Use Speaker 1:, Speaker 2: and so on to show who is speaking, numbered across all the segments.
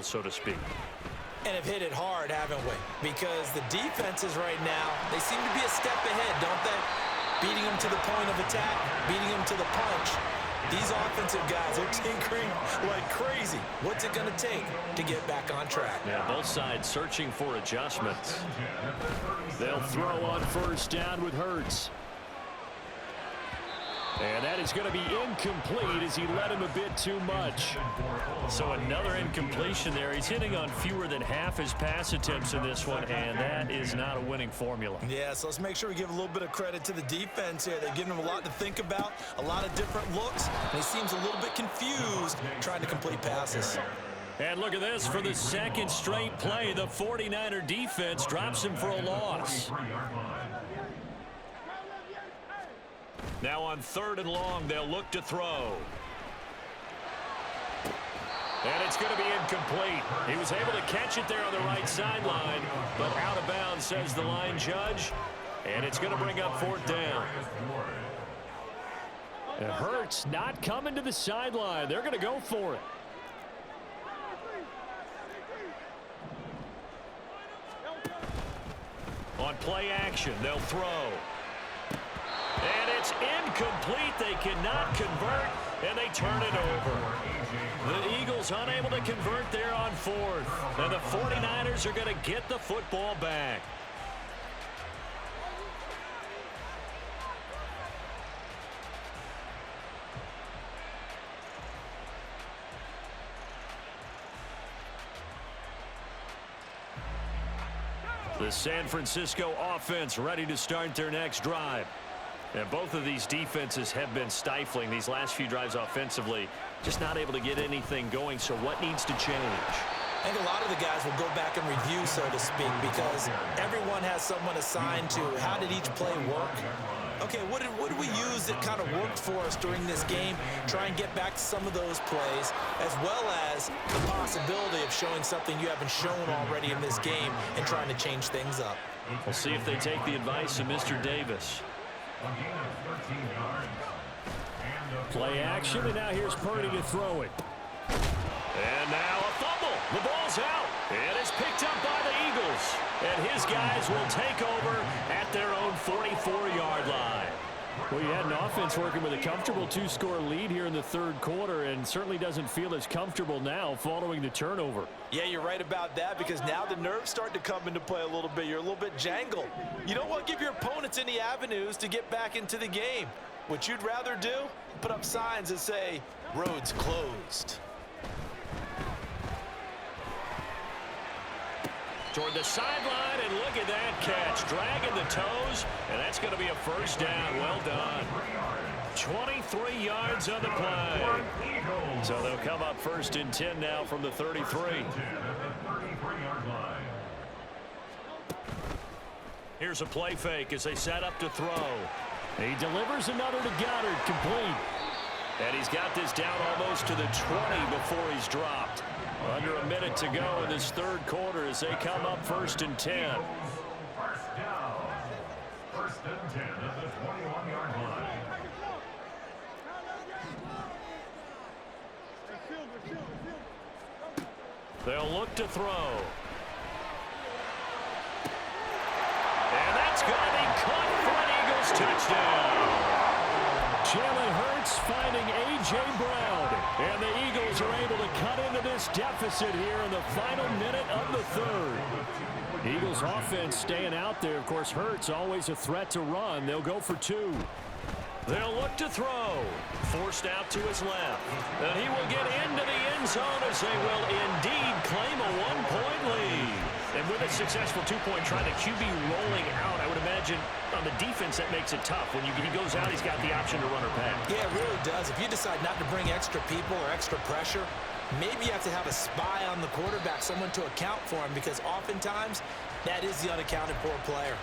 Speaker 1: so to speak.
Speaker 2: And have hit it hard, haven't we? Because the defenses right now, they seem to be a step ahead, don't they? Beating them to the point of attack, beating them to the punch. These offensive guys are tinkering like crazy. What's it going to take to get back on track?
Speaker 1: Yeah, both sides searching for adjustments. They'll throw on first down with Hurts. And that is going to be incomplete as he led him a bit too much. So another incompletion there. He's hitting on fewer than half his pass attempts in this one, and that is not a winning formula.
Speaker 2: Yeah, so let's make sure we give a little bit of credit to the defense here. They're giving him a lot to think about, a lot of different looks, and he seems a little bit confused trying to complete passes.
Speaker 1: And look at this. For the second straight play, the 49er defense drops him for a loss. Now on 3rd and long, they'll look to throw. And it's going to be incomplete. He was able to catch it there on the right sideline, but out of bounds, says the line judge. And it's going to bring up 4th down. It hurts not coming to the sideline. They're going to go for it. On play action, they'll throw. And it's incomplete. They cannot convert, and they turn it over. The Eagles unable to convert there on 4th. And the 49ers are going to get the football back. The San Francisco offense ready to start their next drive. And both of these defenses have been stifling these last few drives offensively. Just not able to get anything going, so what needs to change?
Speaker 2: I think a lot of the guys will go back and review, so to speak, because everyone has someone assigned to how did each play work. Okay, what did we use that kind of worked for us during this game? Try and get back to some of those plays, as well as the possibility of showing something you haven't shown already in this game and trying to change things up.
Speaker 1: We'll see if they take the advice of Mr. Davis. Play action, and now here's Purdy to throw it. And now a fumble. The ball's out. And it's picked up by the Eagles. And his guys will take over at their own 44-yard line. Well, you had an offense working with a comfortable 2-score lead here in the 3rd quarter, and certainly doesn't feel as comfortable now following the turnover.
Speaker 2: Yeah, you're right about that, because now the nerves start to come into play a little bit. You're a little bit jangled. You don't want to give your opponents any avenues to get back into the game. What you'd rather do, put up signs that say, roads closed.
Speaker 1: Toward the sideline, and look at that catch. Dragging the toes, and that's going to be a first down. Well done. 23 yards on the play. So they'll come up 1st and 10 now from the 33. Here's a play fake as they set up to throw. He delivers another to Goddard, complete. And he's got this down almost to the 20 before he's dropped. Under a minute to go in this 3rd quarter as they come up 1st and 10.
Speaker 3: First down. 1st and 10 at the 21-yard line.
Speaker 1: They'll look to throw. And that's going to be caught for an Eagles touchdown. Jalen Hurts finding A.J. Brown. And the Eagles are able to cut into this deficit here in the final minute of the 3rd. Eagles offense staying out there. Of course, Hurts always a threat to run. They'll go for 2. They'll look to throw. Forced out to his left. And he will get into the end zone as they will indeed claim a 1-point lead. And with a successful 2-point try, the QB rolling out, I would imagine on the defense that makes it tough. When he goes out, he's got the option to run or pass.
Speaker 2: Yeah, it really does. If you decide not to bring extra people or extra pressure, maybe you have to have a spy on the quarterback, someone to account for him, because oftentimes that is the unaccounted for player.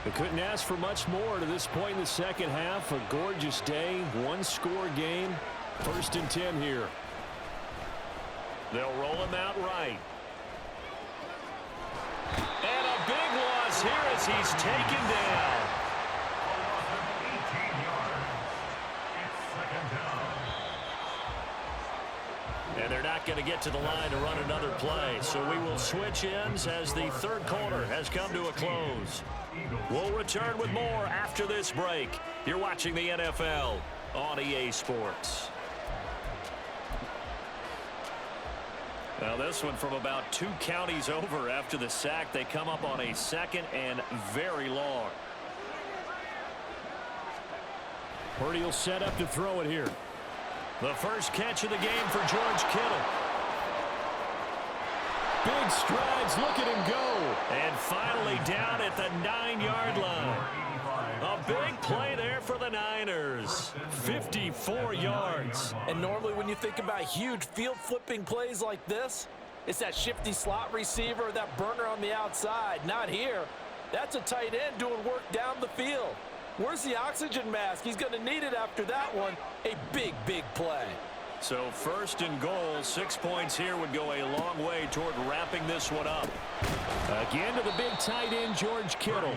Speaker 1: They couldn't ask for much more to this point in the second half. A gorgeous day, 1-score game. 1st and 10 here. They'll roll him out right. And a big loss here as he's taken down. not going to get to the line to run another play. So we will switch ends as the third quarter has come to a close. We'll return with more after this break. You're watching the NFL on EA Sports. Now this one from about 2 counties over after the sack. They come up on a 2nd and very long. Purdy will set up to throw it here. The first catch of the game for George Kittle. Big strides, look at him go. And finally down at the 9-yard line. A big play there for the Niners. 54 yards.
Speaker 2: And normally when you think about huge field-flipping plays like this, it's that shifty slot receiver, that burner on the outside. Not here. That's a tight end doing work down the field. Where's the oxygen mask? He's going to need it after that one. A big, big play.
Speaker 1: So 1st and goal, 6 points here would go a long way toward wrapping this one up. Again to the big tight end, George Kittle.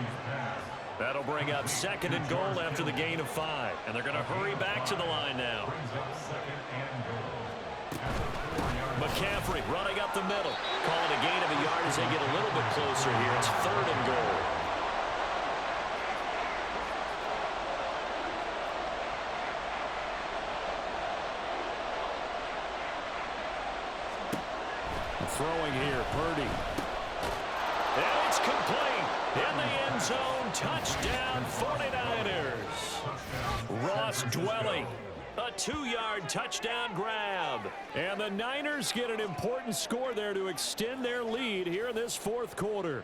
Speaker 1: That'll bring up 2nd and goal after the gain of 5. And they're going to hurry back to the line now. McCaffrey running up the middle. Calling a gain of a yard as they get a little bit closer here. It's 3rd and goal. Throwing here, Purdy. And it's complete. In the end zone, touchdown 49ers. Ross Dwelly, a 2-yard touchdown grab. And the Niners get an important score there to extend their lead here in this 4th quarter.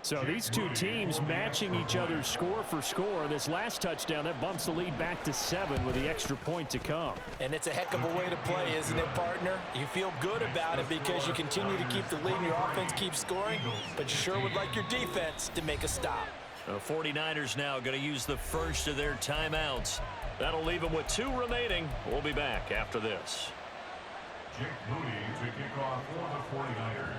Speaker 1: So these two teams matching each other's score for score. This last touchdown, that bumps the lead back to 7 with the extra point to come.
Speaker 2: And it's a heck of a way to play, isn't it, partner? You feel good about it because you continue to keep the lead and your offense keeps scoring, but you sure would like your defense to make a stop.
Speaker 1: The 49ers now going to use the first of their timeouts. That'll leave them with 2 remaining. We'll be back after this.
Speaker 3: Jake Moody to kick off for the 49ers.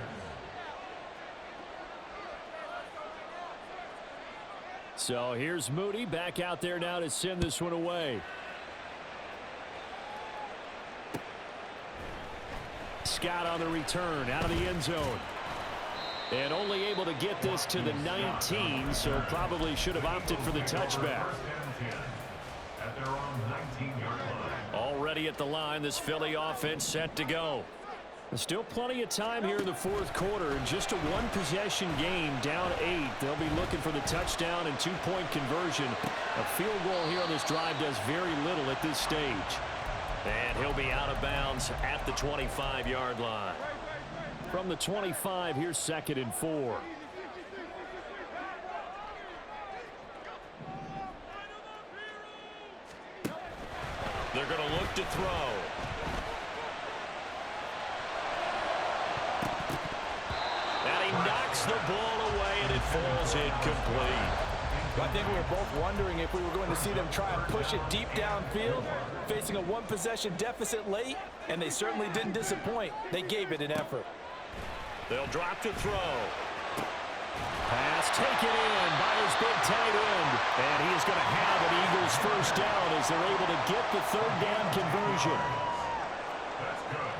Speaker 1: So here's Moody back out there now to send this one away. Scott on the return out of the end zone. And only able to get this to the 19, so probably should have opted for the touchback.
Speaker 3: At their own 19-yard line.
Speaker 1: Already at the line, this Philly offense set to go. Still plenty of time here in the 4th quarter. Just a 1-possession game, down 8. They'll be looking for the touchdown and 2-point conversion. A field goal here on this drive does very little at this stage. And he'll be out of bounds at the 25-yard line. From the 25, here's 2nd and 4. They're going to look to throw. Knocks the ball away, and it falls incomplete.
Speaker 2: I think we were both wondering if we were going to see them try and push it deep downfield, facing a 1-possession deficit late, and they certainly didn't disappoint. They gave it an effort.
Speaker 1: They'll drop to throw. Pass taken in by his big tight end, and he is going to have an Eagles first down as they're able to get the 3rd down conversion.
Speaker 3: That's good.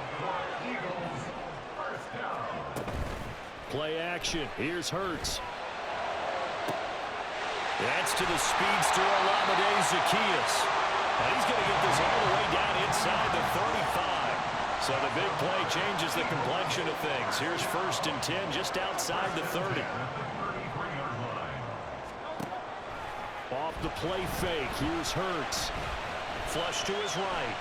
Speaker 3: Eagles first down.
Speaker 1: Play action. Here's Hurts. That's to the speedster Olamide Zaccheaus. And he's going to get this all the way down inside the 35. So the big play changes the complexion of things. Here's 1st and 10 just outside the 30. Off the play fake. Here's Hurts. Flush to his right.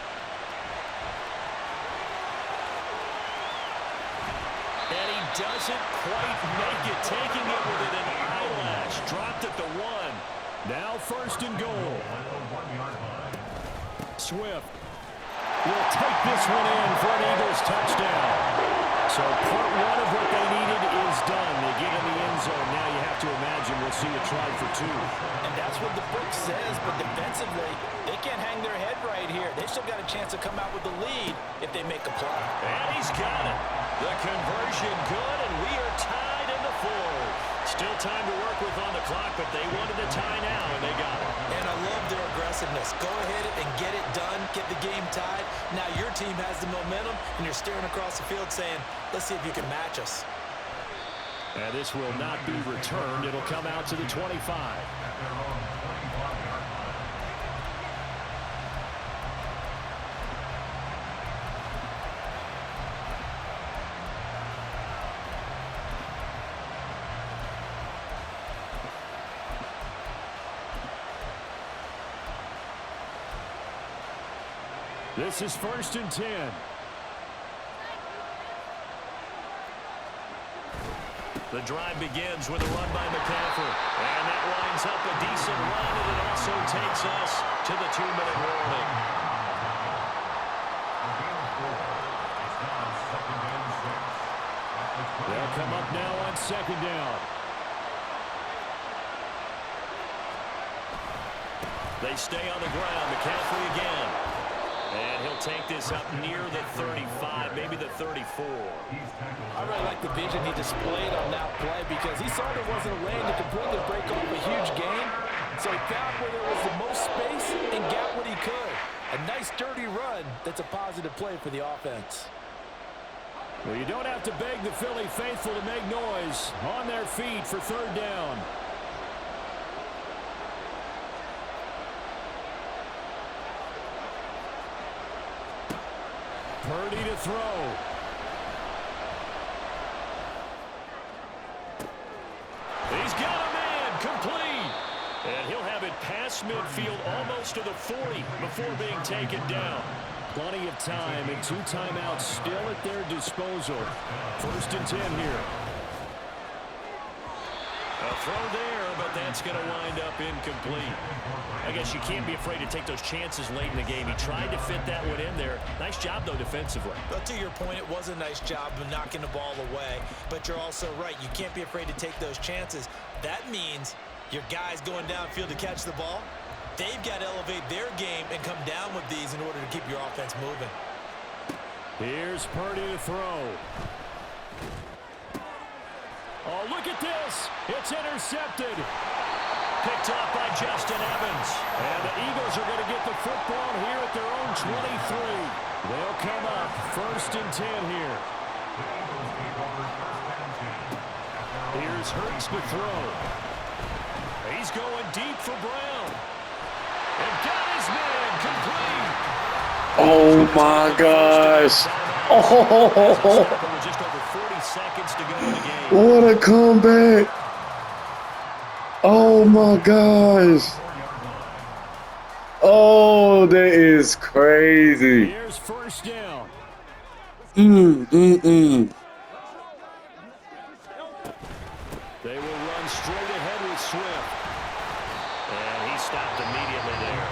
Speaker 1: And he doesn't quite make it, taking it within an eyelash. Dropped at the 1. Now 1st and goal. Swift will take this one in for an Eagles touchdown. So part 1 of what they needed is done. They get in the end zone. Now you have to imagine we'll see a try for 2.
Speaker 2: And that's what the book says, but defensively, they can't hang their head right here. They still got a chance to come out with the lead if they make a play.
Speaker 1: And he's got it. The conversion good, and we are tied in the 4th. Still time to work with on the clock, but they wanted the tie now, and they got it.
Speaker 2: And I love their aggressiveness. aggressiveness. Go ahead and get it done, get the game tied. Now your team has the momentum, and you're staring across the field saying, let's see if you can match us.
Speaker 1: And this will not be returned. It'll come out to the 25. This is 1st and 10. The drive begins with a run by McCaffrey. And that lines up a decent run, and it also takes us to the 2-minute warning. They'll come up now on 2nd down. They stay on the ground. McCaffrey again. And he'll take this up near the 35, maybe the 34.
Speaker 4: I really like the vision he displayed on that play because he saw there wasn't a lane to completely break off a huge gain. So he found where there was the most space and got what he could. A nice, dirty run that's a positive play for the offense.
Speaker 1: Well, you don't have to beg the Philly faithful to make noise. On their feet for 3rd down. Purdy to throw. He's got a man, complete. And he'll have it past midfield almost to the 40 before being taken down. Plenty of time and 2 timeouts still at their disposal. 1st and 10 here. A throw there, but that's going to wind up incomplete. I guess you can't be afraid to take those chances late in the game. He tried to fit that one in there. Nice job, though, defensively.
Speaker 2: But to your point, it was a nice job of knocking the ball away. But you're also right. You can't be afraid to take those chances. That means your guys going downfield to catch the ball, they've got to elevate their game and come down with these in order to keep your offense moving.
Speaker 1: Here's Purdy to throw. Oh, look at this. It's intercepted. Picked off by Justin Evans. And the Eagles are going to get the football here at their own 23. They'll come up 1st and 10 here. Here's Hurts to throw. He's going deep for Brown. And got his man complete.
Speaker 5: Oh, my gosh. Oh,
Speaker 1: Just over 40 seconds to go in the game.
Speaker 5: what a comeback. Oh, my gosh. Oh, that is crazy.
Speaker 1: Here's 1st down.
Speaker 5: They
Speaker 1: will run straight ahead with Swift. And he stopped immediately there.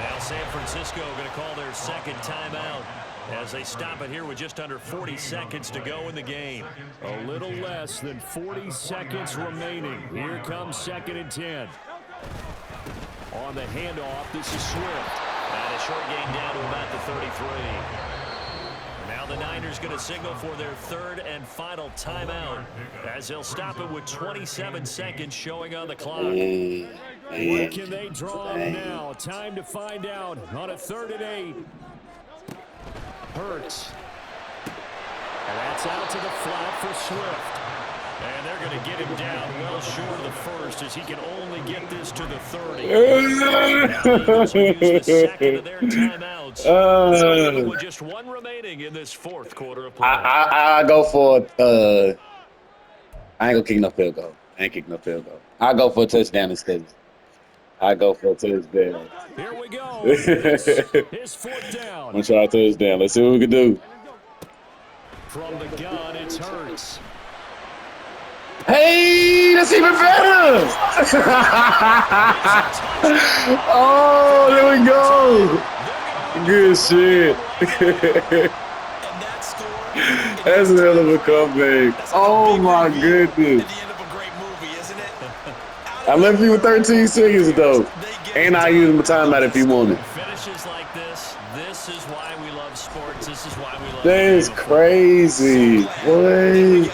Speaker 1: Now San Francisco going to call their 2nd timeout as they stop it here with just under 40 seconds to go in the game. A little less than 40 seconds remaining. Here comes 2nd and 10. On the handoff, this is Swift. And a short gain down to about the 33. Now the Niners going to signal for their 3rd and final timeout as they'll stop it with 27 seconds showing on the clock. What can they draw up now? Time to find out on a 3rd and 8. Hurts. And that's out to the flat for Swift. And they're going to get him down well short of the 1st as he can only get this to the 30. Now the Eagles will use the 2nd of their timeouts. With just 1 remaining in this 4th quarter of play.
Speaker 5: I go for I ain't gonna kick no field goal. I go for a touchdown instead. I go for a touchdown.
Speaker 1: Here we go. His 4th down.
Speaker 5: I'm gonna try a touchdown. Let's see what we can do.
Speaker 1: From the gun, it's Hurts.
Speaker 5: Hey, that's even better. Oh, there we go. Good shit. That's a hell of a comeback. Oh my goodness. I left you with 13 seconds though. And I use my timeout if you want it.
Speaker 1: Finishes like this. This is why we love sports. This is why we love
Speaker 5: That is crazy. What?